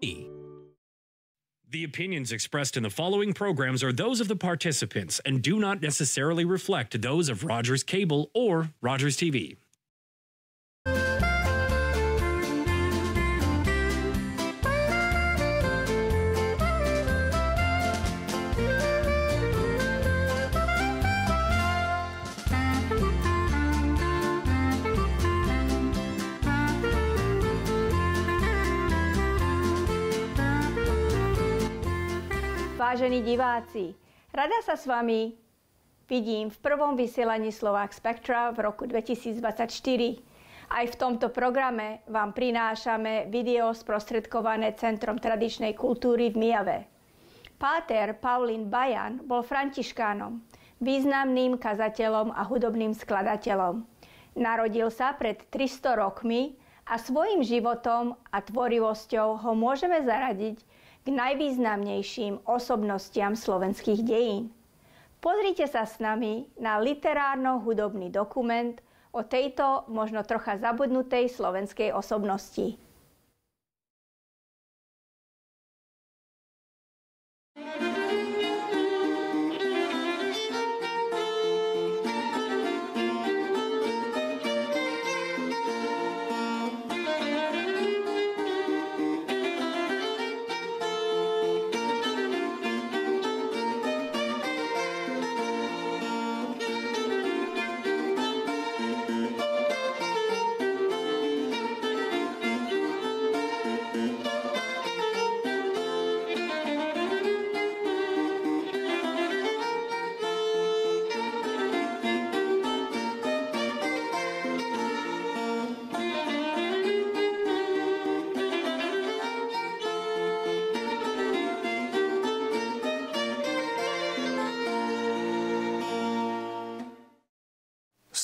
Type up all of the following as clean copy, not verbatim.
The opinions expressed in the following programs are those of the participants and do not necessarily reflect those of Rogers Cable or Rogers TV. Vážení diváci, rada sa s vami vidím v prvom vysielaní Slovák Spectra v roku 2024. Aj v tomto programe vám prinášame video sprostredkované Centrom tradičnej kultúry v Myjave. Páter Paulín Bajan bol františkánom, významným kazateľom a hudobným skladateľom. Narodil sa pred 300 rokmi a svojím životom a tvorivosťou ho môžeme zaradiť k najvýznamnejším osobnostiam slovenských dejín. Pozrite sa s nami na literárno-hudobný dokument o tejto možno trocha zabudnutej slovenskej osobnosti.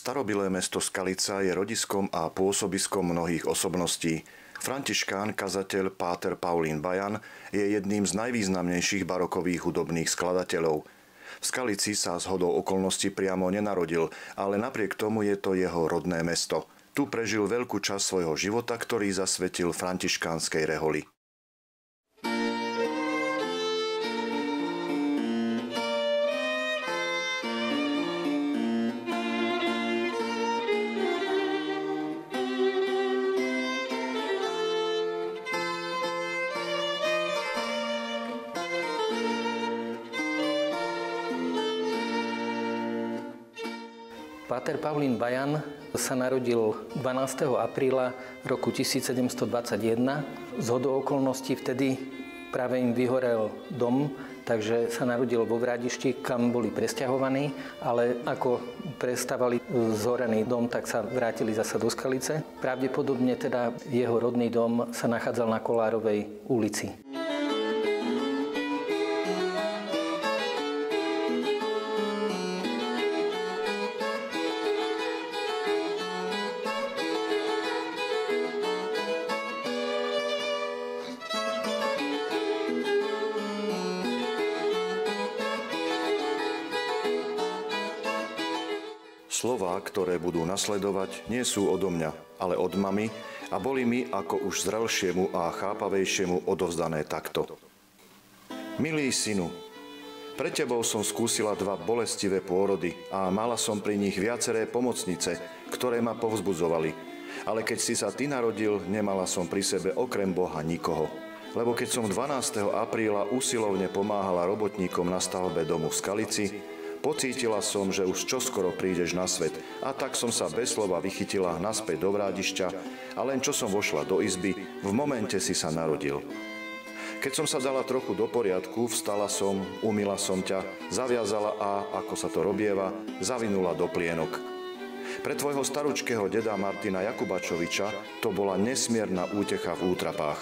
Starobilé mesto Skalica je rodiskom a pôsobiskom mnohých osobností. Františkán, kazateľ páter Paulín Bajan je jedným z najvýznamnejších barokových hudobných skladateľov. V Skalici sa zhodou okolností priamo nenarodil, ale napriek tomu je to jeho rodné mesto. Tu prežil veľkú časť svojho života, ktorý zasvetil františkánskej reholi. Páter Paulín Bajan sa narodil 12. apríla roku 1721. Zhodou okolností vtedy práve im vyhorel dom, takže sa narodil vo Vrádišti, kam boli presťahovaní, ale ako prestavali zhorený dom, tak sa vrátili zasa do Skalice. Pravdepodobne teda jeho rodný dom sa nachádzal na Kolárovej ulici. Slová, ktoré budú nasledovať, nie sú odo mňa, ale od mamy a boli mi ako už zrelšiemu a chápavejšiemu odovzdané takto. Milý synu, pre tebou som skúsila 2 bolestivé pôrody a mala som pri nich viaceré pomocnice, ktoré ma povzbudzovali. Ale keď si sa ty narodil, nemala som pri sebe okrem Boha nikoho. Lebo keď som 12. apríla usilovne pomáhala robotníkom na stavbe domu v Skalici, pocítila som, že už čoskoro prídeš na svet a tak som sa bez slova vychytila naspäť do Vrádišťa a len čo som vošla do izby, v momente si sa narodil. Keď som sa dala trochu do poriadku, vstala som, umyla som ťa, zaviazala a, ako sa to robieva, zavinula do plienok. Pre tvojho staručkého deda Martina Jakubačoviča to bola nesmierna útecha v útrapách.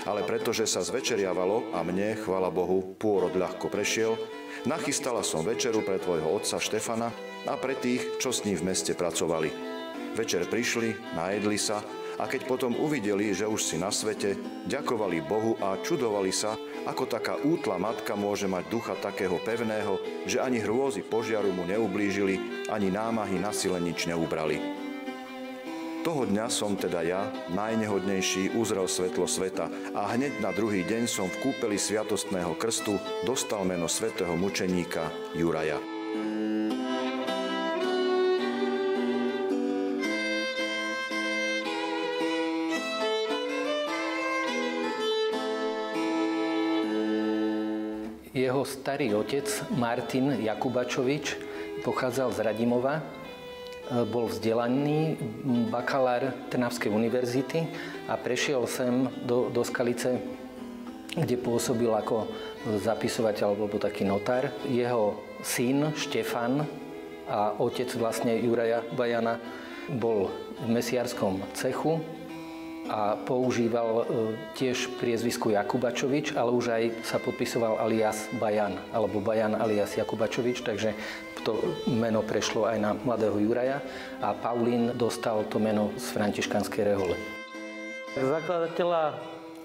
Ale pretože sa zvečeriavalo a mne, chvála Bohu, pôrod ľahko prešiel, nachystala som večeru pre tvojho otca Štefana a pre tých, čo s ním v meste pracovali. Večer prišli, najedli sa a keď potom uvideli, že už si na svete, ďakovali Bohu a čudovali sa, ako taká útla matka môže mať ducha takého pevného, že ani hrôzy požiaru mu neublížili, ani námahy na sile nič neubrali. Toho dňa som teda ja, najnehodnejší, uzrel svetlo sveta a hneď na druhý deň som v kúpeli sviatostného krstu dostal meno svätého mučeníka Juraja. Jeho starý otec Martin Jakubačovič pochádzal z Radimova, bol vzdelaný bakalár Trnavskej univerzity a prešiel sem do Skalice, kde pôsobil ako zapisovateľ alebo taký notár. Jeho syn Štefan a otec vlastne Juraja Bajana bol v mesiarskom cechu a používal tiež priezvisku Jakubačovič, ale už aj sa podpisoval alias Bajan, alebo Bajan alias Jakubačovič, takže to meno prešlo aj na mladého Juraja a Paulín dostal to meno z františkanskej rehole. Zakladateľa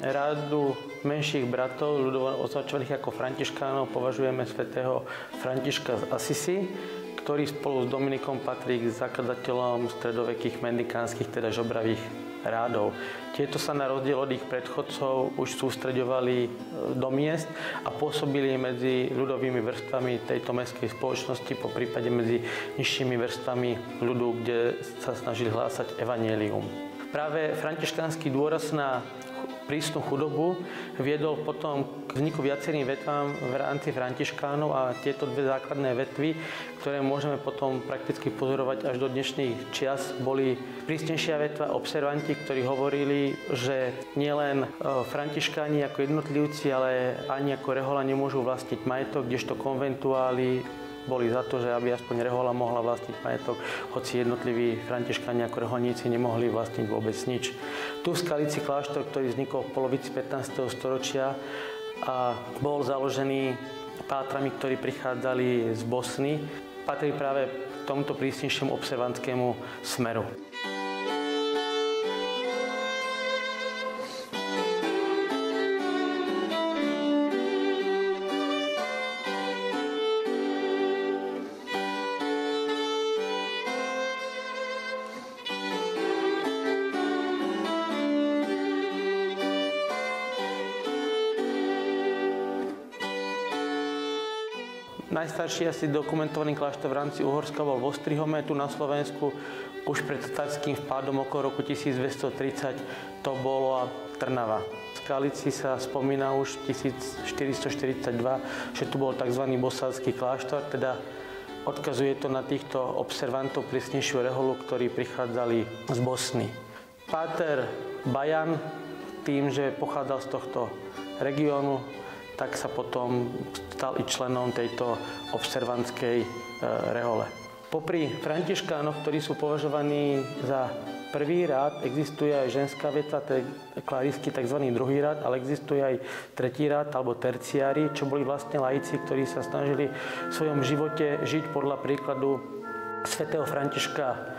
rádu menších bratov, ľudovo označovaných ako františkánov, považujeme svätého Františka z Asisi, ktorý spolu s Dominikom patrí k zakladateľom stredovekých mendikánskych, teda žobravých rádov. Tieto sa na rozdiel od ich predchodcov už sústreďovali do miest a pôsobili medzi ľudovými vrstvami tejto mestskej spoločnosti, po prípade medzi nižšími vrstvami ľudu, kde sa snažili hlásať evanjelium. Práve františkánsky dôraz na prísnu chudobu viedol potom k vzniku viacerým vetvám v rámci františkánov a tieto dve základné vetvy, ktoré môžeme potom prakticky pozorovať až do dnešných čias, boli prísnejšia vetva observanti, ktorí hovorili, že nielen františkáni ako jednotlivci, ale ani ako rehoľa nemôžu vlastniť majetok, kdežto konventuáli boli za to, že aby aspoň rehoľa mohla vlastniť majetok, hoci jednotliví františkáni ako reholníci nemohli vlastniť vôbec nič. Tu v Skalici kláštor, ktorý vznikol v polovici 15. storočia a bol založený pátrami, ktorí prichádzali z Bosny, patrí práve k tomuto prísnejšiemu observantskému smeru. Najstarší asi dokumentovaný kláštor v rámci Uhorska bol v Ostrihome, tu na Slovensku. Už pred tatárským vpádom okolo roku 1230 to bolo Trnava. V Skalici sa spomína už 1442, že tu bol tzv. Bosácky kláštor, teda odkazuje to na týchto observantov prísnejšiu reholu, ktorí prichádzali z Bosny. Páter Bajan, tým, že pochádzal z tohto regiónu, tak sa potom stal i členom tejto observantskej rehole. Popri františkánoch, ktorí sú považovaní za prvý rád, existuje aj ženská vetva, to je klarisky, tzv. Druhý rád, ale existuje aj tretí rád, alebo terciári, čo boli vlastne laici, ktorí sa snažili v svojom živote žiť podľa príkladu svätého Františka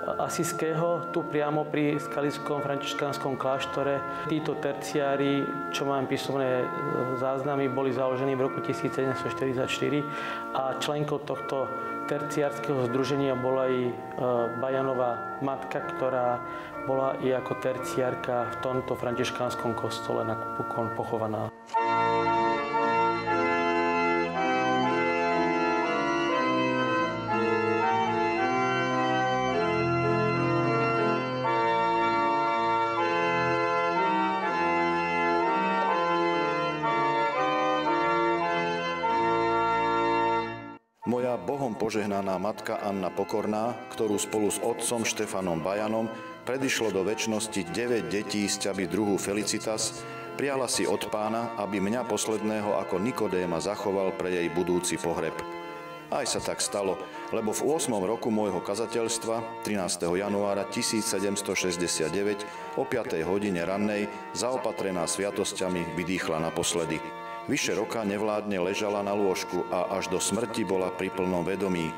Asiského, tu priamo pri skalickom františkánskom kláštore. Títo terciári, čo mám písomné záznamy, boli založení v roku 1744 a členkou tohto terciárskeho združenia bola i Bajanová matka, ktorá bola i ako terciárka v tomto františkánskom kostole napokon pochovaná. Moja Bohom požehnaná matka Anna Pokorná, ktorú spolu s otcom Štefanom Bajanom predišlo do večnosti 9 detí z ťaby druhu Felicitas, prijala si od Pána, aby mňa posledného ako Nikodéma zachoval pre jej budúci pohreb. Aj sa tak stalo, lebo v 8. roku môjho kazateľstva, 13. januára 1769, o 5. hodine rannej, zaopatrená sviatosťami, vydýchla naposledy. Vyše roka nevládne ležala na lôžku a až do smrti bola pri plnom vedomí.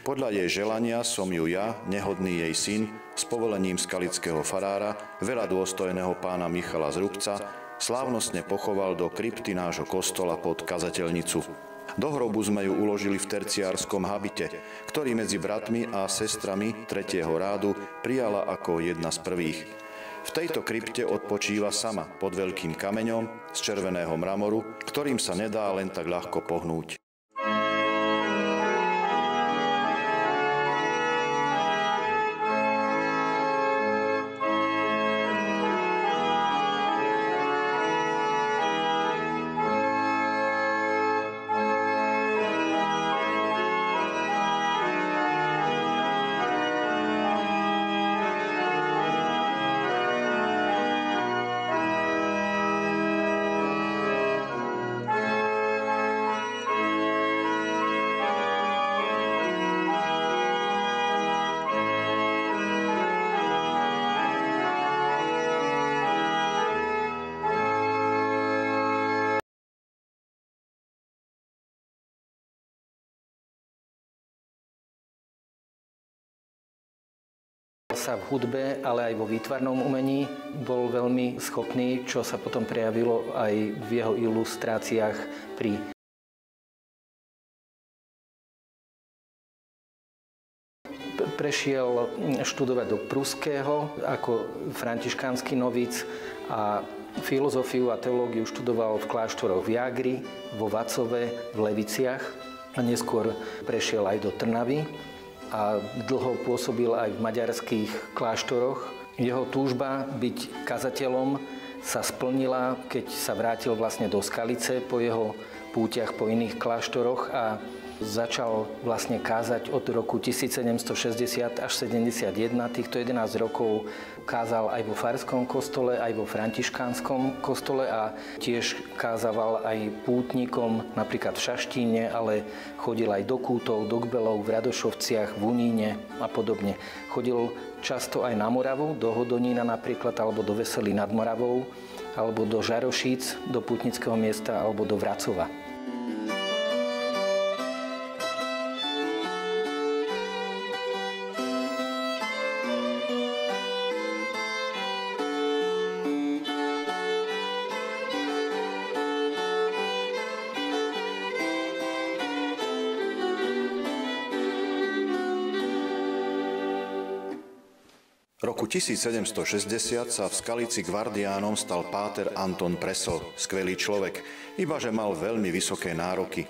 Podľa jej želania som ju ja, nehodný jej syn, s povolením skalického farára, veľa dôstojného pána Michala z Rubca, slávnostne pochoval do krypty nášho kostola pod kazateľnicu. Do hrobu sme ju uložili v terciárskom habite, ktorý medzi bratmi a sestrami 3. rádu prijala ako jedna z prvých. V tejto krypte odpočíva sama pod veľkým kameňom z červeného mramoru, ktorým sa nedá len tak ľahko pohnúť. Sa v hudbe, ale aj vo výtvarnom umení bol veľmi schopný, čo sa potom prejavilo aj v jeho ilustráciách pri prešiel študovať do Pruského ako františkánsky novic a filozofiu a teológiu študoval v kláštoroch v Jágri, vo Vacove, v Leviciach a neskôr prešiel aj do Trnavy a dlho pôsobil aj v maďarských kláštoroch. Jeho túžba byť kazateľom sa splnila, keď sa vrátil vlastne do Skalice po jeho púťach po iných kláštoroch a začal vlastne kázať od roku 1760 až 71. Týchto 11 rokov kázal aj vo farskom kostole, aj vo františkánskom kostole a tiež kázával aj pútnikom, napríklad v Šaštíne, ale chodil aj do Kútov, do Kbelov, v Radošovciach, v Uníne a podobne. Chodil často aj na Moravu, do Hodonína napríklad, alebo do Veselí nad Moravou, alebo do Žarošíc, do pútnického miesta, alebo do Vracova. V roku 1760 sa v Skalici gvardiánom stal páter Anton Presl, skvelý človek, ibaže mal veľmi vysoké nároky.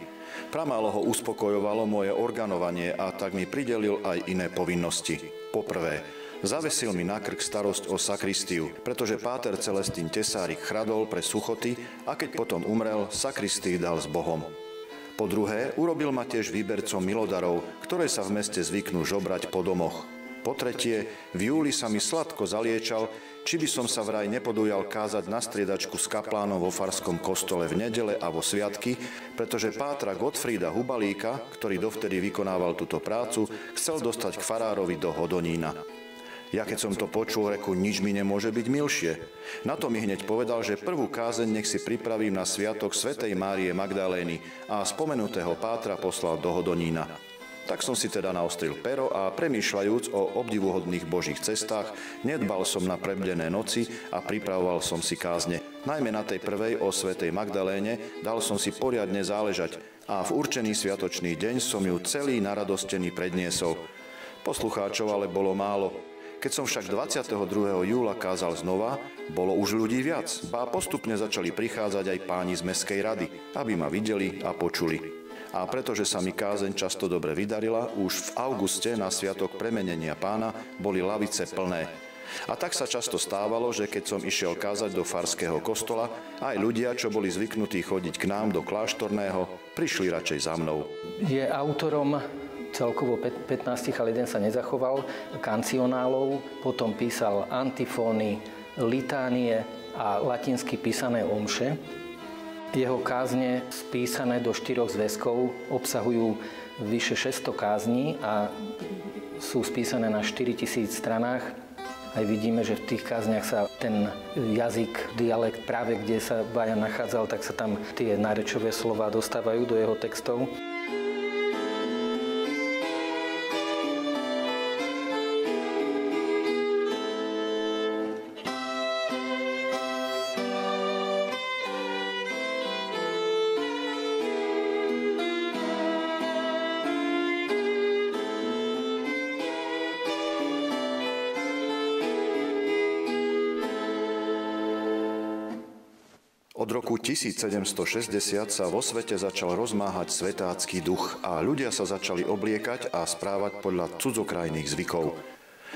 Pramálo ho uspokojovalo moje organovanie a tak mi pridelil aj iné povinnosti. Poprvé, zavesil mi na krk starosť o sakristiu, pretože páter Celestín Tesárik chradol pre suchoty a keď potom umrel, sakristii dal s Bohom. Po druhé, urobil ma tiež výbercom milodarov, ktoré sa v meste zvyknú žobrať po domoch. Po tretie, v júli sa mi sladko zaliečal, či by som sa vraj nepodujal kázať na striedačku s kaplánom vo farskom kostole v nedele a vo sviatky, pretože pátra Gottfrieda Hubalíka, ktorý dovtedy vykonával túto prácu, chcel dostať k farárovi do Hodonína. Ja keď som to počul, reku, nič mi nemôže byť milšie. Na to mi hneď povedal, že prvú kázeň nech si pripravím na sviatok svätej Márie Magdalény a spomenutého pátra poslal do Hodonína. Tak som si teda naostril pero a premýšľajúc o obdivuhodných božích cestách, nedbal som na prebdené noci a pripravoval som si kázne. Najmä na tej prvej o svätej Magdaléne dal som si poriadne záležať a v určený sviatočný deň som ju celý naradostený predniesol. Poslucháčov ale bolo málo. Keď som však 22. júla kázal znova, bolo už ľudí viac, ba postupne začali prichádzať aj páni z mestskej rady, aby ma videli a počuli. A pretože sa mi kázeň často dobre vydarila, už v auguste na sviatok premenenia pána boli lavice plné. A tak sa často stávalo, že keď som išiel kázať do farského kostola, aj ľudia, čo boli zvyknutí chodiť k nám do kláštorného, prišli radšej za mnou. Je autorom celkovo 15, ale jeden sa nezachoval, kancionálov, potom písal antifóny, litánie a latinsky písané omše. Jeho kázne spísané do 4 zväzkov obsahujú vyše 600 kázní a sú spísané na 4000 stranách. Aj vidíme, že v tých kázniach sa ten jazyk, dialekt, práve kde sa Bajan nachádzal, tak sa tam tie nárečové slová dostávajú do jeho textov. Od roku 1760 sa vo svete začal rozmáhať svetácky duch a ľudia sa začali obliekať a správať podľa cudzokrajných zvykov.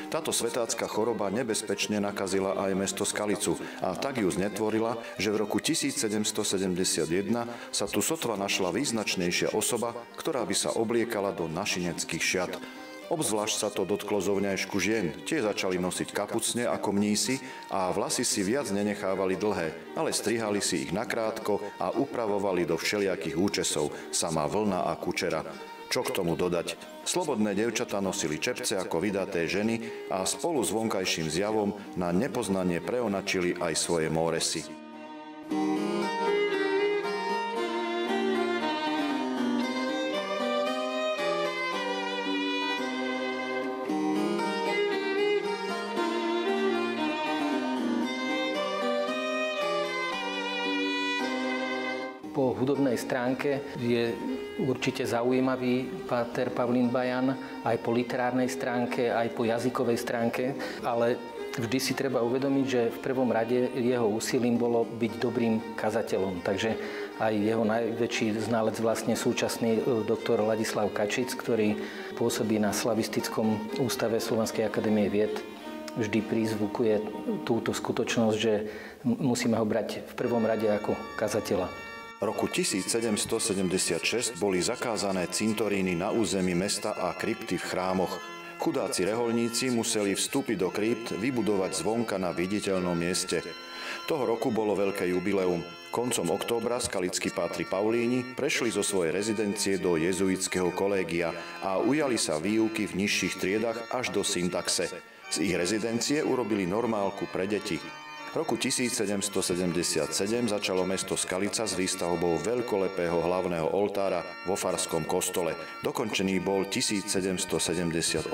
Táto svetácka choroba nebezpečne nakazila aj mesto Skalicu a tak ju znetvorila, že v roku 1771 sa tu sotva našla význačnejšia osoba, ktorá by sa obliekala do našineckých šiat. Obzvlášť sa to dotklo zovňajšku žien. Tie začali nosiť kapucne ako mnísi a vlasy si viac nenechávali dlhé, ale strihali si ich nakrátko a upravovali do všelijakých účesov, sama vlna a kučera. Čo k tomu dodať? Slobodné dievčatá nosili čepce ako vydaté ženy a spolu s vonkajším zjavom na nepoznanie preonačili aj svoje móresy. Po hudobnej stránke je určite zaujímavý páter Pavlín Bajan, aj po literárnej stránke, aj po jazykovej stránke, ale vždy si treba uvedomiť, že v prvom rade jeho úsilím bolo byť dobrým kazateľom. Takže aj jeho najväčší znalec, vlastne súčasný doktor Ladislav Kačic, ktorý pôsobí na Slavistickom ústave Slovenskej akadémie vied, vždy prizvukuje túto skutočnosť, že musíme ho brať v prvom rade ako kazateľa. Roku 1776 boli zakázané cintoríny na území mesta a krypty v chrámoch. Chudáci rehoľníci museli vstúpiť do krypt vybudovať zvonka na viditeľnom mieste. Toho roku bolo veľké jubileum. Koncom októbra skalickí pátri Paulíni prešli zo svojej rezidencie do jezuitského kolégia a ujali sa výuky v nižších triedach až do syntaxe. Z ich rezidencie urobili normálku pre deti. V roku 1777 začalo mesto Skalica s výstavbou veľkolepého hlavného oltára vo farskom kostole. Dokončený bol 1778.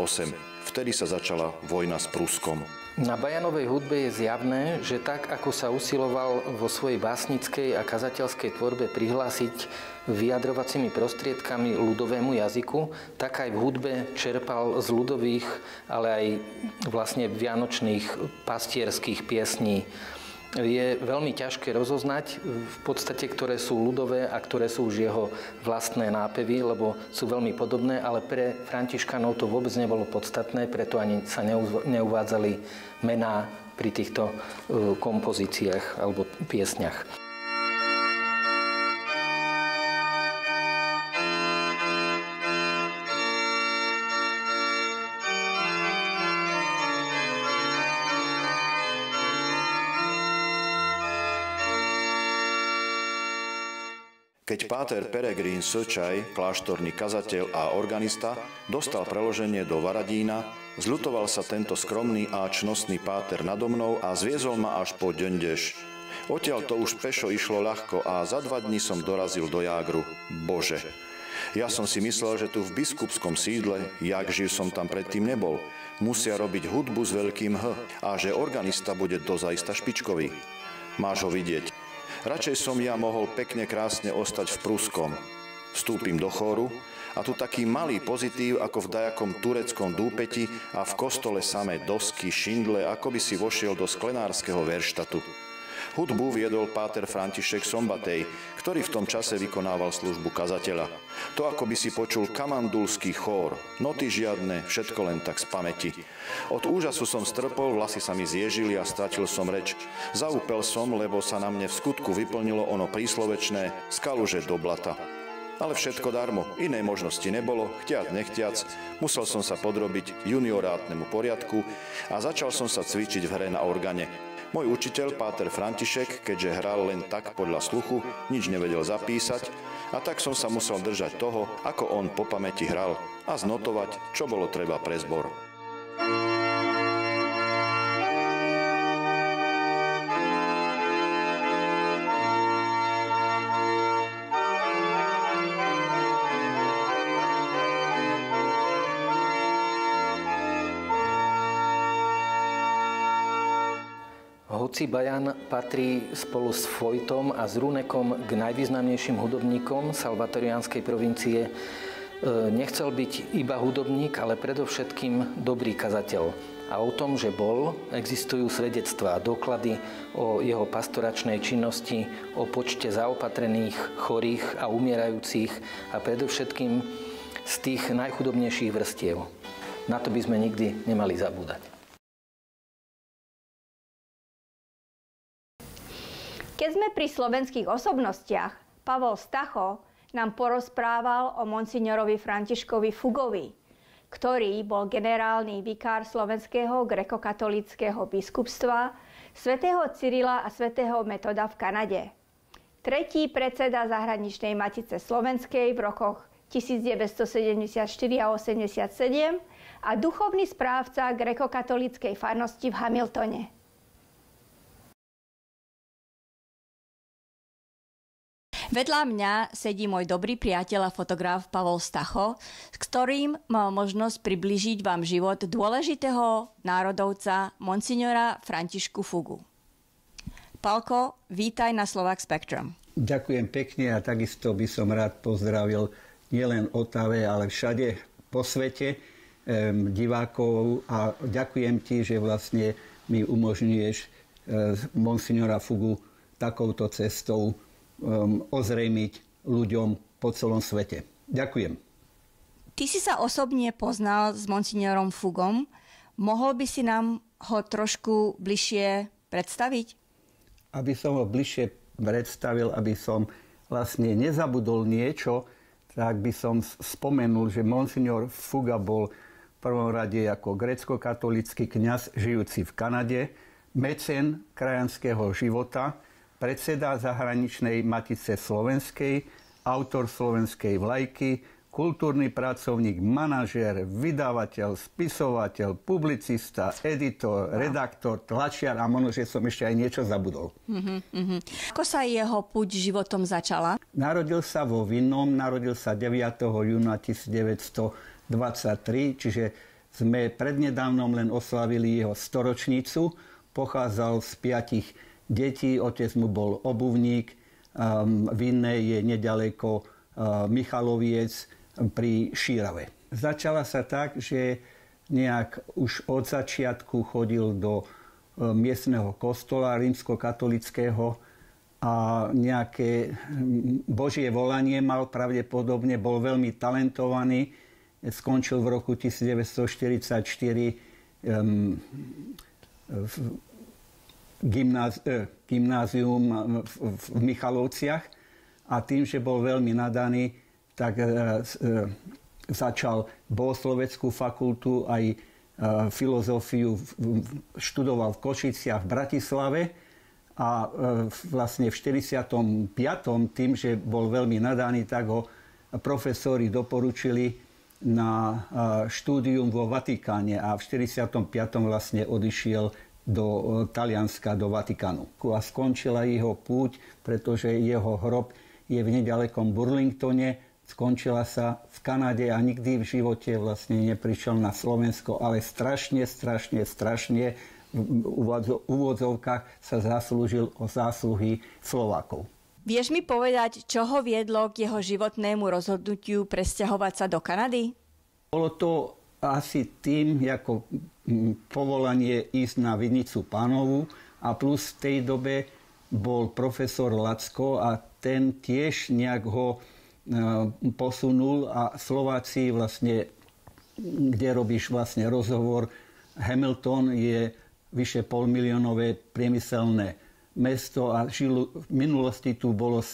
Vtedy sa začala vojna s Pruskom. Na Bajanovej hudbe je zjavné, že tak, ako sa usiloval vo svojej básnickej a kazateľskej tvorbe prihlásiť vyjadrovacími prostriedkami ľudovému jazyku, tak aj v hudbe čerpal z ľudových, ale aj vlastne vianočných pastierských piesní. Je veľmi ťažké rozoznať v podstate, ktoré sú ľudové a ktoré sú už jeho vlastné nápevy, lebo sú veľmi podobné, ale pre františkanov to vôbec nebolo podstatné, preto ani sa neuvádzali mená pri týchto kompozíciách alebo piesňach. Keď páter Peregrín Söčaj, kláštorný kazateľ a organista, dostal preloženie do Varadína, zľutoval sa tento skromný a čnostný páter nado mnou a zviezol ma až po Ďöndež. Odtiaľ to už pešo išlo ľahko a za 2 dní som dorazil do Jágru. Bože! Ja som si myslel, že tu v biskupskom sídle, jak živ som tam predtým nebol, musia robiť hudbu s veľkým H a že organista bude dozajista špičkový. Máš ho vidieť. Radšej som ja mohol pekne krásne ostať v Pruskom. Vstúpim do chóru a tu taký malý pozitív ako v dajakom tureckom dúpeti a v kostole samé dosky, šindle, ako by si vošiel do sklenárskeho verštatu. Hudbu viedol páter František Sombatej, ktorý v tom čase vykonával službu kazateľa. To ako by si počul kamandulský chór, noty žiadne, všetko len tak z pamäti. Od úžasu som strpol, vlasy sa mi zježili a stratil som reč. Zaúpel som, lebo sa na mne v skutku vyplnilo ono príslovečné z kaluže do blata. Ale všetko darmo, inej možnosti nebolo, chtiac nechtiac, musel som sa podrobiť juniorátnemu poriadku a začal som sa cvičiť v hre na organe. Môj učiteľ, páter František, keďže hral len tak podľa sluchu, nič nevedel zapísať, a tak som sa musel držať toho, ako on po pamäti hral a znotovať, čo bolo treba pre zbor. Hoci Bajan patrí spolu s Fojtom a s Runekom k najvýznamnejším hudobníkom salvatoriánskej provincie, nechcel byť iba hudobník, ale predovšetkým dobrý kazateľ. A o tom, že bol, existujú svedectvá a doklady o jeho pastoračnej činnosti, o počte zaopatrených, chorých a umierajúcich a predovšetkým z tých najchudobnejších vrstiev. Na to by sme nikdy nemali zabúdať. Keď sme pri slovenských osobnostiach, Pavol Stacho nám porozprával o monsignorovi Františkovi Fugovi, ktorý bol generálny vikár slovenského grekokatolického biskupstva, svätého Cyrila a svätého Metoda v Kanade. Tretí predseda zahraničnej Matice slovenskej v rokoch 1974 a 87 a duchovný správca grekokatolíckej farnosti v Hamiltone. Vedľa mňa sedí môj dobrý priateľ a fotograf Pavol Stacho, s ktorým mal možnosť priblížiť vám život dôležitého národovca monsignora Františku Fugu. Palko, vítaj na Slovak Spectrum. Ďakujem pekne a takisto by som rád pozdravil nielen Otave, ale všade po svete divákov a ďakujem ti, že vlastne mi umožňuješ monsignora Fugu takouto cestou ozrejmiť ľuďom po celom svete. Ďakujem. Ty si sa osobne poznal s monsignorom Fugom. Mohol by si nám ho trošku bližšie predstaviť? Aby som ho bližšie predstavil, aby som vlastne nezabudol niečo, tak by som spomenul, že monsignor Fuga bol v prvom rade ako grécko-katolícky kňaz žijúci v Kanade, mecén krajanského života, predseda zahraničnej Matice slovenskej, autor slovenskej vlajky, kultúrny pracovník, manažér, vydavateľ, spisovateľ, publicista, editor, redaktor, tlačiar a možno, že som ešte aj niečo zabudol. Ako sa jeho púť životom začala? Narodil sa vo Vinnom, narodil sa 9. júna 1923, čiže sme prednedávnom len oslavili jeho storočnicu. Pochádzal z 5 detí, otec mu bol obuvník, Vinné je nedaleko Michaloviec pri Šírave. Začala sa tak, že nejak už od začiatku chodil do miestneho kostola rímskokatolického a nejaké božie volanie mal pravdepodobne, bol veľmi talentovaný. Skončil v roku 1944 gymnázium v Michalovciach a tým, že bol veľmi nadaný, tak začal bohosloveckú fakultu, aj filozofiu študoval v Košiciach v Bratislave a vlastne v 45. tým, že bol veľmi nadaný, tak ho profesori doporučili na štúdium vo Vatikáne a v 45. vlastne odišiel do Talianska, do Vatikánu. A skončila jeho púť, pretože jeho hrob je v nedalekom Burlingtone. Skončila sa v Kanade a nikdy v živote vlastne neprišiel na Slovensko, ale strašne v úvodzovkách sa zaslúžil o zásluhy Slovákov. Vieš mi povedať, čo ho viedlo k jeho životnému rozhodnutiu presťahovať sa do Kanady? Bolo to asi tým, ako povolanie ísť na Vinicu Pánovu a plus v tej dobe bol profesor Lacko a ten tiež nejak ho posunul a Slováci vlastne, kde robíš vlastne rozhovor, Hamilton je vyše polmiliónové priemyselné mesto a v minulosti tu bolo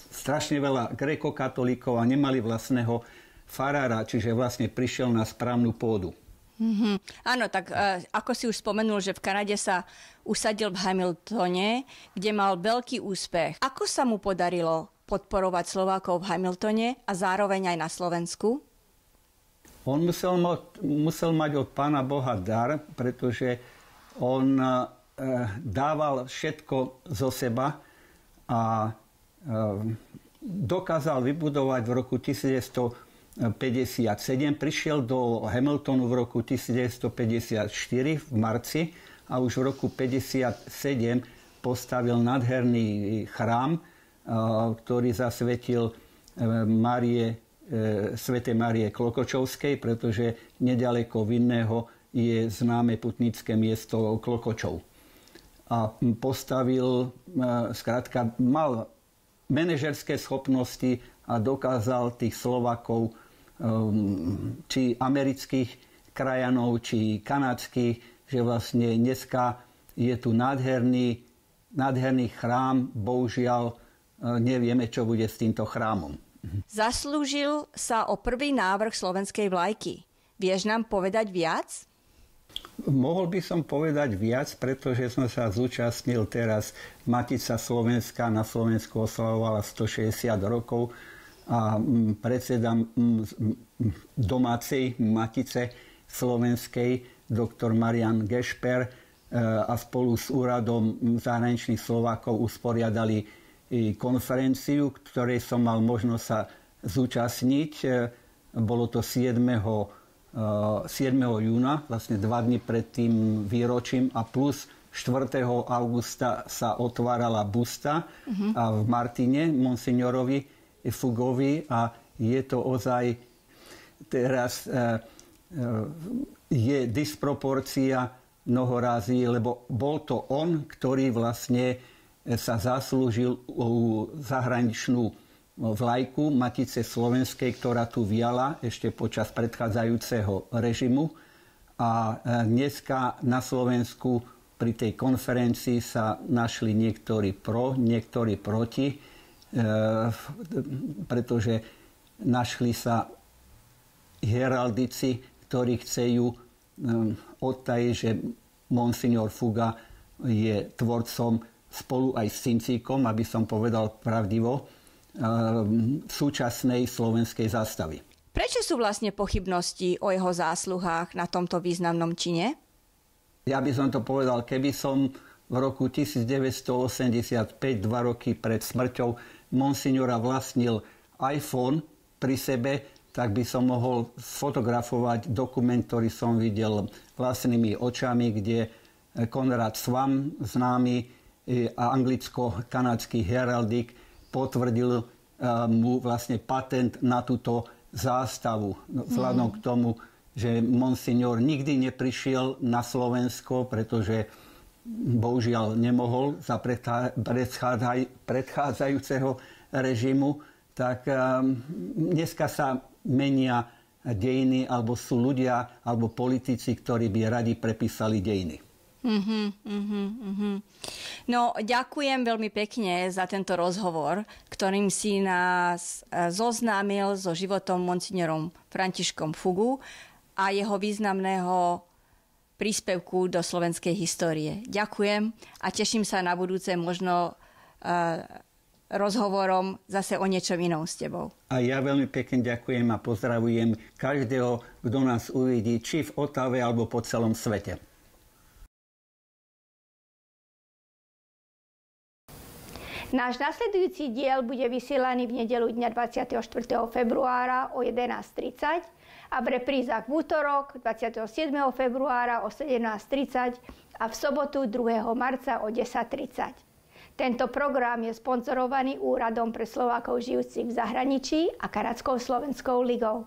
strašne veľa grékokatolíkov a nemali vlastného farára, čiže vlastne prišiel na správnu pôdu. Áno, tak ako si už spomenul, že v Kanade sa usadil v Hamiltone, kde mal veľký úspech. Ako sa mu podarilo podporovať Slovákov v Hamiltone a zároveň aj na Slovensku? On musel mať od Pána Boha dar, pretože on dával všetko zo seba a dokázal vybudovať v roku 1957. Prišiel do Hamiltonu v roku 1954 v marci a už v roku 1957 postavil nádherný chrám, ktorý zasvetil Svätej Márie Klokočovskej, pretože nedaleko Vinného je známe putnické miesto Klokočov. A postavil, skrátka, mal manažerské schopnosti a dokázal tých Slovákov, či amerických krajanov, či kanadských, že vlastne dneska je tu nádherný chrám, bohužiaľ nevieme, čo bude s týmto chrámom. Zaslúžil sa o prvý návrh slovenskej vlajky. Vieš nám povedať viac? Mohol by som povedať viac, pretože som sa zúčastnil teraz Matica Slovenska. Na Slovensku oslavovala 160 rokov a predsedám domácej Matice Slovenskej doktor Marian Gešper a spolu s úradom zahraničných Slovákov usporiadali konferenciu, ktorej som mal možnosť sa zúčastniť. Bolo to 7. júna, vlastne 2 dni pred tým výročím a plus 4. augusta sa otvárala busta a v Martine monsignorovi Fugovi a je to ozaj teraz je disproporcia mnohorazí, lebo bol to on, ktorý vlastne sa zaslúžil o zahraničnú vlajku Matice Slovenskej, ktorá tu viala ešte počas predchádzajúceho režimu. A dneska na Slovensku pri tej konferencii sa našli niektorí pro, niektorí proti, pretože našli sa heraldici, ktorí chcejú odtajiť, že monsignor Fuga je tvorcom spolu aj s Cincíkom, aby som povedal pravdivo, súčasnej slovenskej zástavy. Prečo sú vlastne pochybnosti o jeho zásluhách na tomto významnom čine? Ja by som to povedal, keby som v roku 1985, 2 roky pred smrťou, monsignora vlastnil iPhone pri sebe, tak by som mohol sfotografovať dokument, ktorý som videl vlastnými očami, kde Konrad Svam, známy a anglicko-kanadský heraldik, potvrdil mu vlastne patent na túto zástavu. Vzhľadom k tomu, že monsignor nikdy neprišiel na Slovensko, pretože bohužiaľ nemohol za predchádzajúceho režimu, tak dneska sa menia dejiny, alebo sú ľudia, alebo politici, ktorí by radi prepísali dejiny. No, ďakujem veľmi pekne za tento rozhovor, ktorým si nás zoznámil so životom monsignorom Františkom Fugu a jeho významného príspevku do slovenskej histórie. Ďakujem a teším sa na budúce možno rozhovorom zase o niečom inom s tebou. A ja veľmi pekne ďakujem a pozdravujem každého, kto nás uvidí, či v Otave, alebo po celom svete. Náš nasledujúci diel bude vysielaný v nedeľu dňa 24. februára o 11:30 a v reprízach v útorok 27. februára o 17:30 a v sobotu 2. marca o 10:30. Tento program je sponzorovaný Úradom pre Slovákov žijúcich v zahraničí a Kanadsko-slovenskou ligou.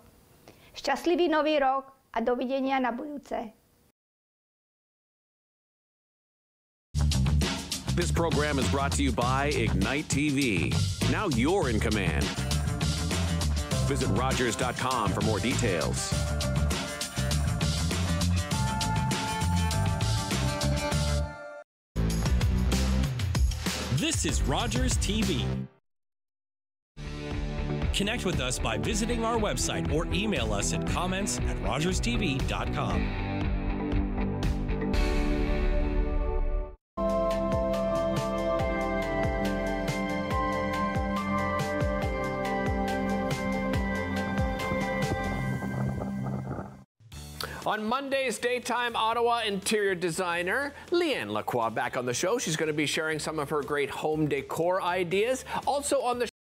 Šťastlivý nový rok a dovidenia na budúce. This program is brought to you by Ignite TV. Now you're in command. Visit Rogers.com for more details. This is Rogers TV. Connect with us by visiting our website or email us at comments@rogerstv.com. On Monday's Daytime Ottawa interior designer, Leanne Lacroix back on the show. She's going to be sharing some of her great home decor ideas. Also on the